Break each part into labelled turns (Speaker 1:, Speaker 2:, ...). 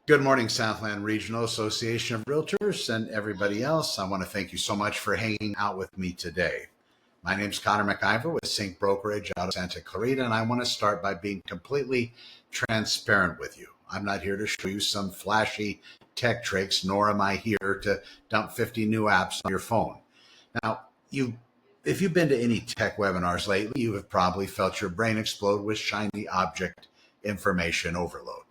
Speaker 1: Good morning, Southland Regional Association of Realtors and everybody else. I want to thank you so much for hanging out with me today. My name is Connor McIver with Sync Brokerage out of Santa Clarita, and I want to start by being completely transparent with you. I'm not here to show you some flashy tech tricks, nor am I here to dump 50 new apps on your phone. Now, if you've been to any tech webinars lately, you have probably felt your brain explode with shiny object information overload.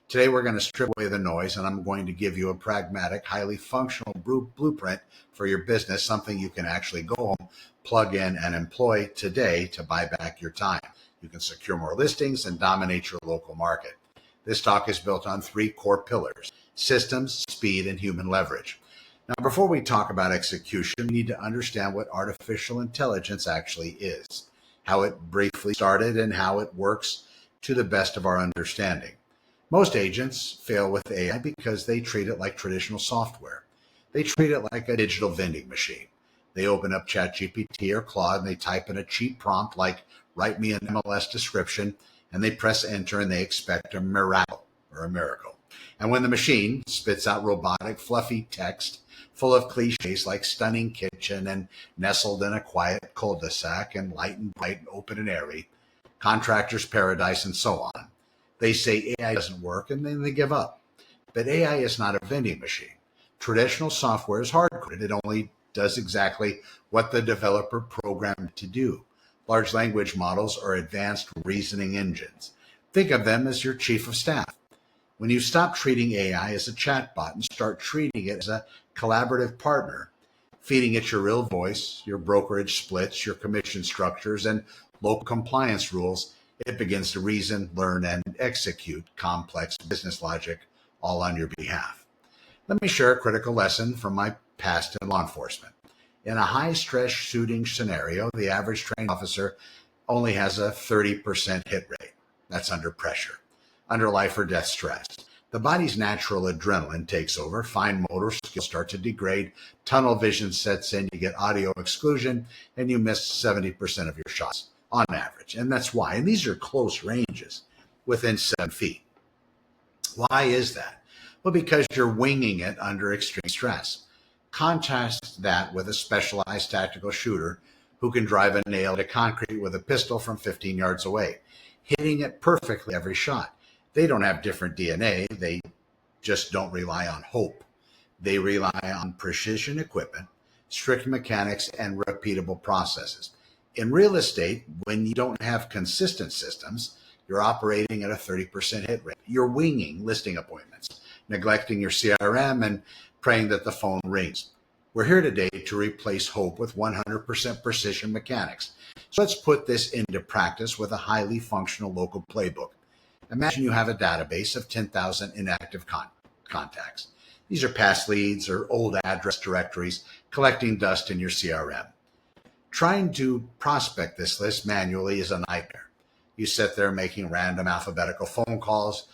Speaker 1: Today, we're going to strip away the noise, and I'm going to give you a pragmatic, highly functional blueprint for your business, something you can actually go home, plug in, and employ today to buy back your time. You can secure more listings and dominate your local market. This talk is built on three core pillars: systems, speed, and human leverage. Now, before we talk about execution, we need to understand what artificial intelligence actually is, how it briefly started, and how it works to the best of our understanding. Most agents fail with AI because they treat it like traditional software. They treat it like a digital vending machine. They open up ChatGPT or Claude and they type in a cheap prompt like, write me an MLS description, and they press enter and they expect a miracle or a miracle. And when the machine spits out robotic, fluffy text full of cliches like stunning kitchen and nestled in a quiet cul-de-sac and light and bright and open and airy, contractor's paradise, and so on, they say AI doesn't work and then they give up. But AI is not a vending machine. Traditional software is hard-coded. It only does exactly what the developer programmed to do. Large language models are advanced reasoning engines. Think of them as your chief of staff. When you stop treating AI as a chatbot and start treating it as a collaborative partner, feeding it your real voice, your brokerage splits, your commission structures, and local compliance rules, it begins to reason, learn, and execute complex business logic all on your behalf. Let me share a critical lesson from my past in law enforcement. In a high-stress shooting scenario, the average trained officer only has a 30% hit rate. That's under pressure, under life or death stress. The body's natural adrenaline takes over, fine motor skills start to degrade, tunnel vision sets in, you get audio exclusion, and you miss 70% of your shots on average. And that's why. And these are close ranges within 7 feet. Why is that? Well, because you're winging it under extreme stress. Contrast that with a specialized tactical shooter who can drive a nail into concrete with a pistol from 15 yards away, hitting it perfectly every shot. They don't have different DNA. They just don't rely on hope. They rely on precision equipment, strict mechanics, and repeatable processes. In real estate, when you don't have consistent systems, you're operating at a 30% hit rate. You're winging listing appointments, neglecting your CRM, and praying that the phone rings. We're here today to replace hope with 100% precision mechanics. So let's put this into practice with a highly functional local playbook. Imagine you have a database of 10,000 inactive contacts. These are past leads or old address directories collecting dust in your CRM. Trying to prospect this list manually is a nightmare. You sit there making random alphabetical phone calls.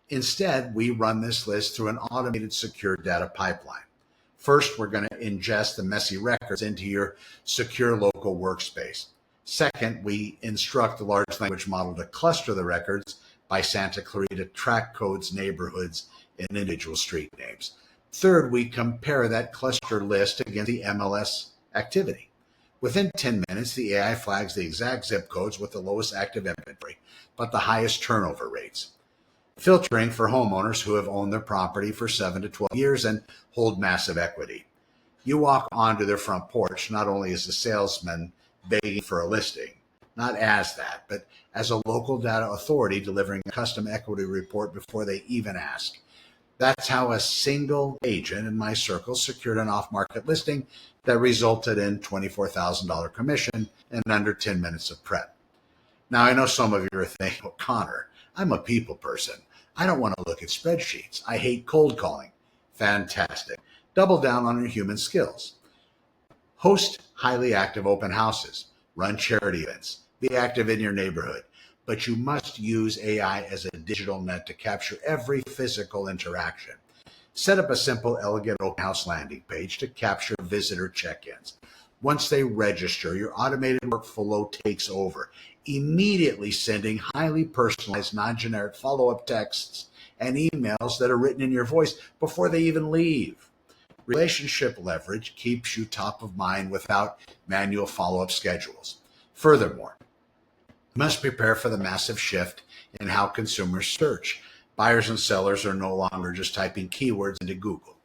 Speaker 1: Instead, we run this list through an automated secure data pipeline. First, we're going to ingest the messy records into your secure local workspace. Second, we instruct the large language model to cluster the records by Santa Clarita track codes, neighborhoods, and individual street names. Third, we compare that cluster list against the MLS activity. Within 10 minutes, the AI flags the exact zip codes with the lowest active inventory, but the highest turnover rates. Filtering for homeowners who have owned their property for 7 to 12 years and hold massive equity. You walk onto their front porch, not only as a salesman begging for a listing, not as that, but as a local data authority delivering a custom equity report before they even ask. That's how a single agent in my circle secured an off-market listing that resulted in $24,000 commission in under 10 minutes of prep. Now, I know some of you are thinking, well, Connor, I'm a people person. I don't want to look at spreadsheets. I hate cold calling. Fantastic. Double down on your human skills. Host highly active open houses. Run charity events. Be active in your neighborhood. But you must use AI as a digital net to capture every physical interaction. Set up a simple, elegant open house landing page to capture visitor check-ins. Once they register, your automated workflow takes over, immediately sending highly personalized, non-generic follow-up texts and emails that are written in your voice before they even leave. Relationship leverage keeps you top of mind without manual follow-up schedules. Furthermore, you must prepare for the massive shift in how consumers search. Buyers and sellers are no longer just typing keywords into Google.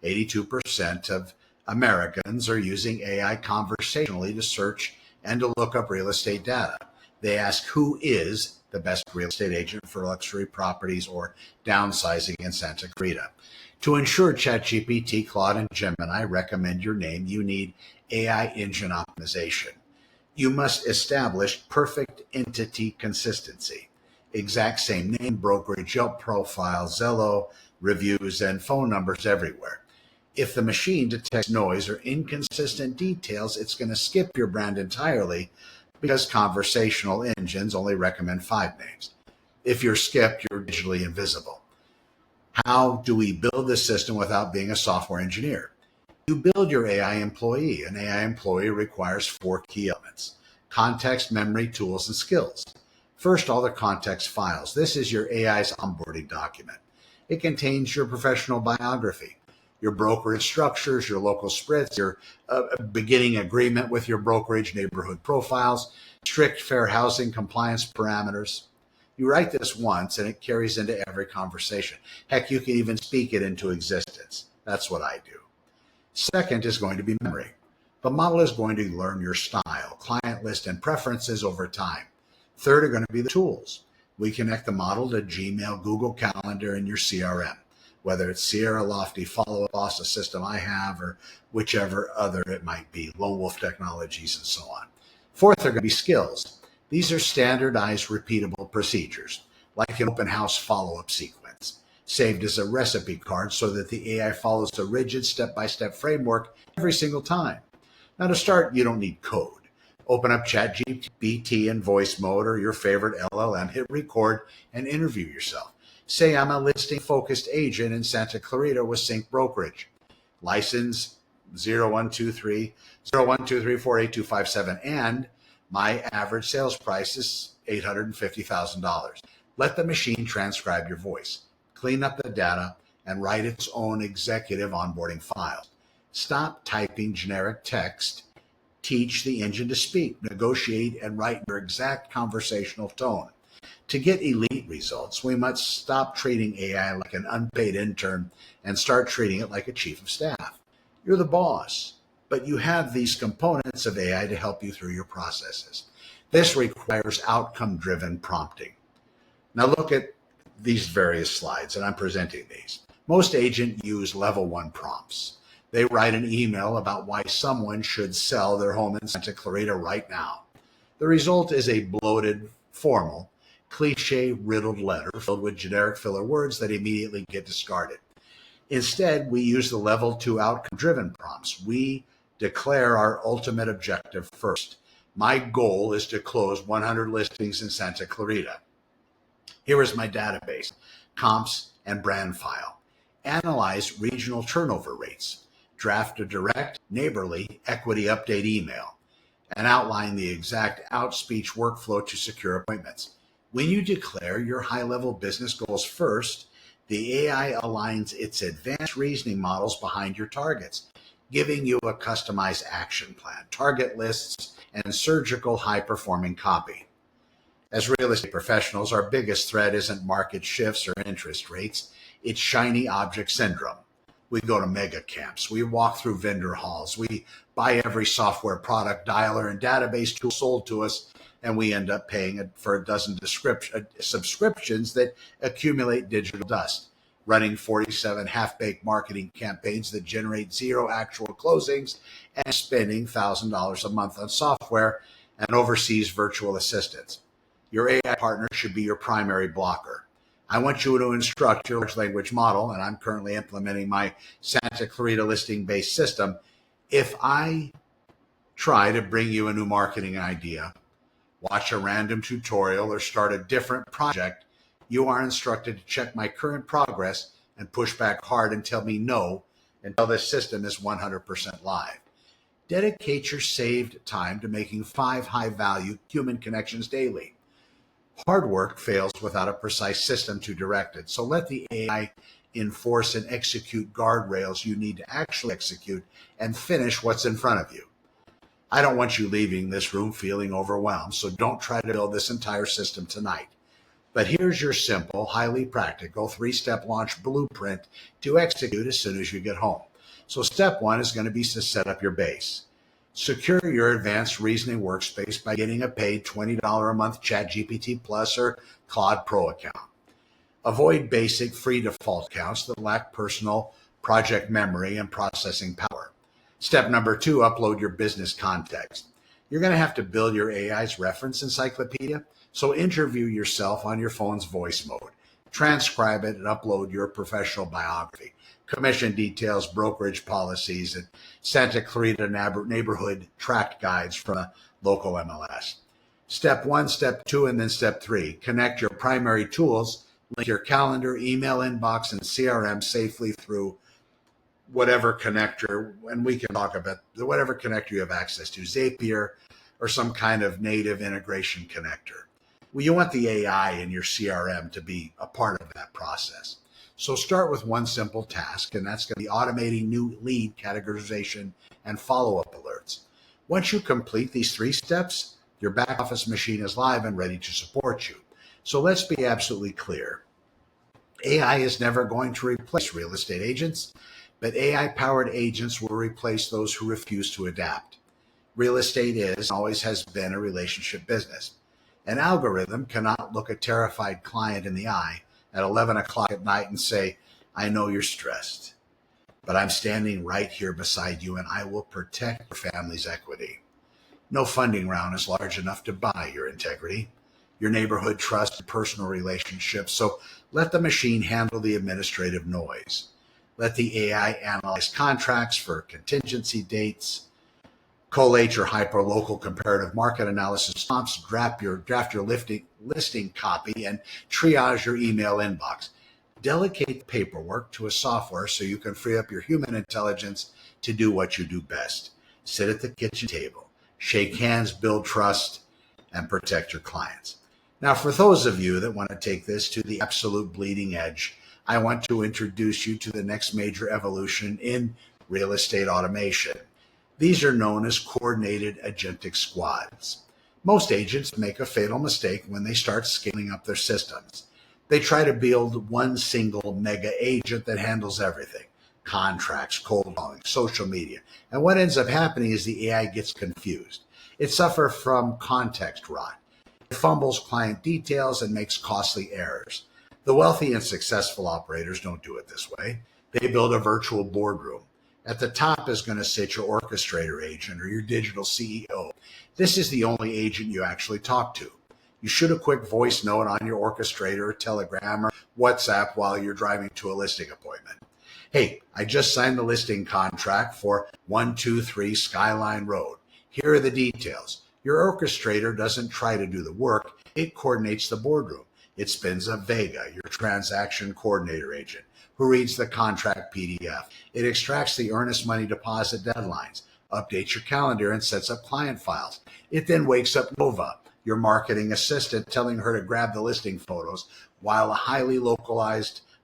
Speaker 1: 82% of Americans are using AI conversationally to search and to look up real estate data. They ask who is the best real estate agent for luxury properties or downsizing in Santa Clarita. To ensure ChatGPT, Claude, and Gemini recommend your name, you need AI engine optimization. You must establish perfect entity consistency. Exact same name, brokerage, Yelp profile, Zillow, reviews, and phone numbers everywhere. If the machine detects noise or inconsistent details, it's going to skip your brand entirely because conversational engines only recommend 5 names. If you're skipped, you're digitally invisible. How do we build this system without being a software engineer? You build your AI employee. An AI employee requires 4 key elements: context, memory, tools, and skills. First, all the context files. This is your AI's onboarding document. It contains your professional biography, your brokerage structures, your local spreads, your beginning agreement with your brokerage, neighborhood profiles, strict fair housing compliance parameters. You write this once and it carries into every conversation. Heck, you can even speak it into existence. That's what I do. Second is going to be memory. The model is going to learn your style, client list, and preferences over time. Third are going to be the tools. We connect the model to Gmail, Google Calendar, and your CRM, whether it's Sierra, Lofty, Follow-Up Boss, a system I have, or whichever other it might be, Lone Wolf Technologies, and so on. Fourth are going to be skills. These are standardized, repeatable procedures, like an open house follow-up sequence, saved as a recipe card so that the AI follows a rigid step-by-step framework every single time. Now, to start, you don't need code. Open up ChatGPT in voice mode or your favorite LLM, hit record, and interview yourself. Say, I'm a listing-focused agent in Santa Clarita with Sync Brokerage. License 0123-48257, and my average sales price is $850,000. Let the machine transcribe your voice, clean up the data, and write its own executive onboarding file. Stop typing generic text. Teach the engine to speak, negotiate, and write your exact conversational tone. To get elite results, we must stop treating AI like an unpaid intern and start treating it like a chief of staff. You're the boss, but you have these components of AI to help you through your processes. This requires outcome-driven prompting. Now look at these various slides, and I'm presenting these. Most agents use level 1 prompts. They write an email about why someone should sell their home in Santa Clarita right now. The result is a bloated, formal, cliche-riddled letter filled with generic filler words that immediately get discarded. Instead, we use the level 2 outcome-driven prompts. We declare our ultimate objective first. My goal is to close 100 listings in Santa Clarita. Here is my database, comps, and brand file. Analyze regional turnover rates. Draft a direct, neighborly equity update email, and outline the exact outspeech workflow to secure appointments. When you declare your high-level business goals first, the AI aligns its advanced reasoning models behind your targets, giving you a customized action plan, target lists, and surgical high-performing copy. As real estate professionals, our biggest threat isn't market shifts or interest rates, it's shiny object syndrome. We go to mega camps. We walk through vendor halls. We buy every software product, dialer, and database tool sold to us, and we end up paying for a dozen subscriptions that accumulate digital dust, running 47 half-baked marketing campaigns that generate 0 actual closings, and spending $1,000 a month on software and overseas virtual assistants. Your AI partner should be your primary blocker. I want you to instruct your large language model, and I'm currently implementing my Santa Clarita listing-based system. If I try to bring you a new marketing idea, watch a random tutorial, or start a different project, you are instructed to check my current progress and push back hard and tell me no until this system is 100% live. Dedicate your saved time to making 5 high-value human connections daily. Hard work fails without a precise system to direct it. So let the AI enforce and execute guardrails you need to actually execute and finish what's in front of you. I don't want you leaving this room feeling overwhelmed, so don't try to build this entire system tonight. But here's your simple, highly practical 3-step launch blueprint to execute as soon as you get home. So step 1 is going to be to set up your base. Secure your advanced reasoning workspace by getting a paid $20 a month ChatGPT Plus or Claude Pro account. Avoid basic free default accounts that lack personal project memory and processing power. Step number 2, upload your business context. You're going to have to build your AI's reference encyclopedia, so interview yourself on your phone's voice mode. Transcribe it and upload your professional biography, commission details, brokerage policies, and Santa Clarita neighborhood tract guides from a local MLS. Step 1, Step 2, and then Step 3. Connect your primary tools, link your calendar, email inbox, and CRM safely through whatever connector, and we can talk about whatever connector you have access to, Zapier or some kind of native integration connector. Well, you want the AI in your CRM to be a part of that process. So start with one simple task, and that's going to be automating new lead categorization and follow-up alerts. Once you complete these 3 steps, your back office machine is live and ready to support you. So let's be absolutely clear. AI is never going to replace real estate agents, but AI-powered agents will replace those who refuse to adapt. Real estate is and always has been a relationship business. An algorithm cannot look a terrified client in the eye at 11 o'clock at night and say, I know you're stressed, but I'm standing right here beside you and I will protect your family's equity. No funding round is large enough to buy your integrity, your neighborhood trust, and personal relationships. So let the machine handle the administrative noise. Let the AI analyze contracts for contingency dates, collate your hyper-local comparative market analysis prompts, draft your listing copy, and triage your email inbox. Delegate the paperwork to a software so you can free up your human intelligence to do what you do best. Sit at the kitchen table, shake hands, build trust, and protect your clients. Now, for those of you that want to take this to the absolute bleeding edge, I want to introduce you to the next major evolution in real estate automation. These are known as coordinated agentic squads. Most agents make a fatal mistake when they start scaling up their systems. They try to build one single mega agent that handles everything: contracts, cold calling, social media. And what ends up happening is the AI gets confused. It suffers from context rot. It fumbles client details and makes costly errors. The wealthy and successful operators don't do it this way. They build a virtual boardroom. At the top is going to sit your orchestrator agent or your digital CEO. This is the only agent you actually talk to. You shoot a quick voice note on your orchestrator, or Telegram, or WhatsApp while you're driving to a listing appointment. Hey, I just signed the listing contract for 123 Skyline Road. Here are the details. Your orchestrator doesn't try to do the work. It coordinates the boardroom. It spins up Vega, your transaction coordinator agent, who reads the contract PDF. It extracts the earnest money deposit deadlines, updates your calendar, and sets up client files. It then wakes up Nova, your marketing assistant, telling her to grab the listing photos while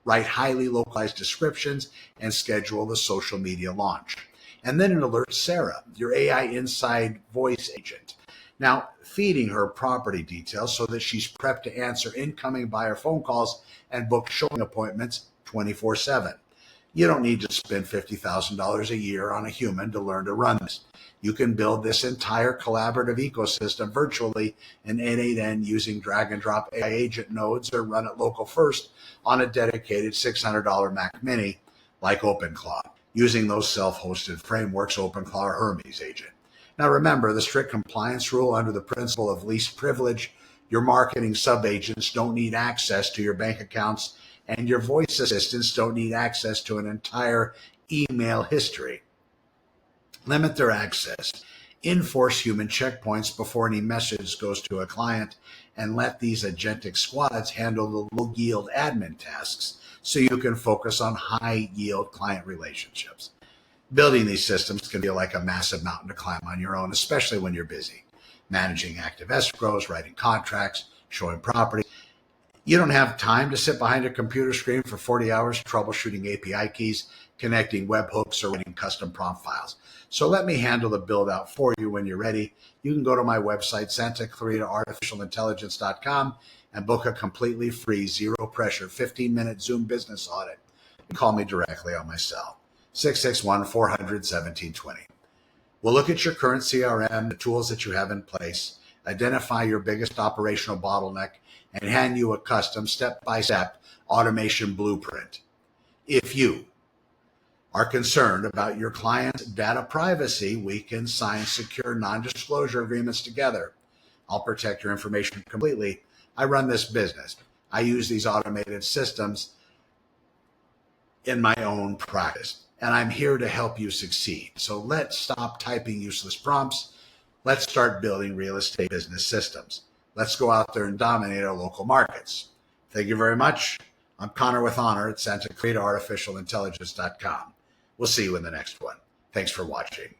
Speaker 1: write highly localized descriptions and schedule the social media launch. And then it alerts Sarah, your AI inside voice agent, now feeding her property details so that she's prepped to answer incoming buyer phone calls and book showing appointments 24/7. You don't need to spend $50,000 a year on a human to learn to run this. You can build this entire collaborative ecosystem virtually in end-to-end using drag and drop AI agent nodes, or run it local first on a dedicated $600 Mac Mini like OpenClaw, using those self-hosted frameworks, OpenClaw or Hermes agent. Now remember the strict compliance rule under the principle of least privilege. Your marketing sub-agents don't need access to your bank accounts, and your voice assistants don't need access to an entire email history. Limit their access. Enforce human checkpoints before any message goes to a client, and let these agentic squads handle the low-yield admin tasks so you can focus on high-yield client relationships. Building these systems can feel like a massive mountain to climb on your own, especially when you're busy managing active escrows, writing contracts, showing property. You don't have time to sit behind a computer screen for 40 hours troubleshooting API keys, connecting webhooks, or writing custom prompt files. So let me handle the build out for you when you're ready. You can go to my website, SantaClaritaArtificialIntelligence.com, and book a completely free, zero pressure, 15-minute Zoom business audit. You can call me directly on my cell, 661-400-1720. We'll look at your current CRM, the tools that you have in place, identify your biggest operational bottleneck, and hand you a custom step-by-step automation blueprint. If you are concerned about your client's data privacy, we can sign secure non-disclosure agreements together. I'll protect your information completely. I run this business. I use these automated systems in my own practice, and I'm here to help you succeed. So let's stop typing useless prompts. Let's start building real estate business systems. Let's go out there and dominate our local markets. Thank you very much. I'm Connor with Honor at SantaClaritaArtificialIntelligence.com. We'll see you in the next one. Thanks for watching.